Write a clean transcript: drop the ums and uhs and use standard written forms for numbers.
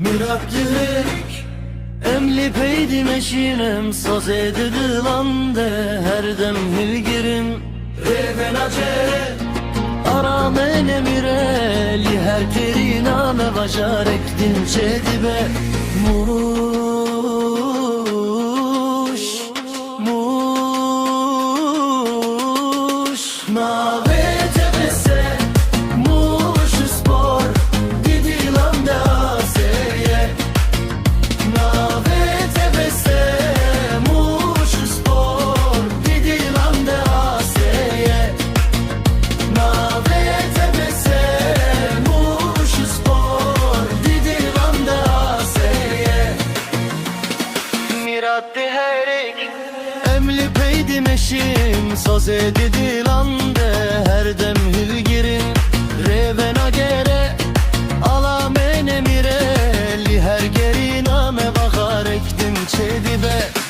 Miraklik emli peydim eşinem saz edilande her dem hilgirim reven acere aramene mireli her teriname vajarek dinçe dibe muş mave tebesse muş spor didilande aseye mave tebesse muş spor didilande aseye mave tebesse muş spor didilande aseye mirat herek emli peydim eşim saz edilande her dem hilgirim revena gere alamene mireli her geriname bakar ektim çedibe